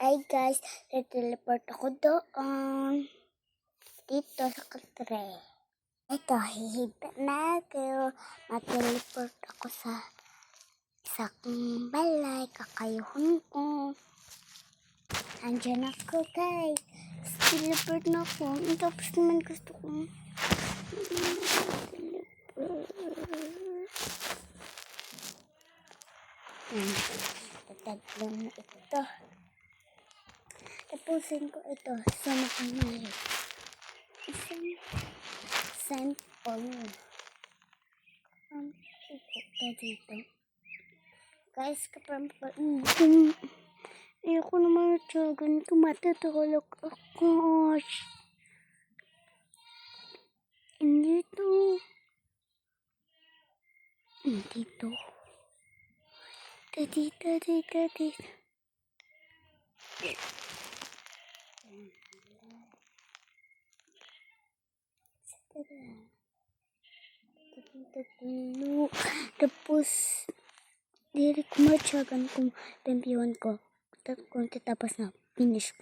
Hi guys, nag-teleport ako doon. Dito sa katre. Ito, hihiga na ako. Mag-teleport ako sa isang balay. Kakayuhan ko. Andyan ako guys. Teleport na ako. Tapos naman gusto ko. Tatlo na ito. Tapusin ko ito. Sama ko na isang sample. Ito dito. Guys, ayoko naman tsagan ko. Matutulog ako. Dito. Dito. Dito. Tapos diri ko matyagan kung tempiyon ko kung tapos na finish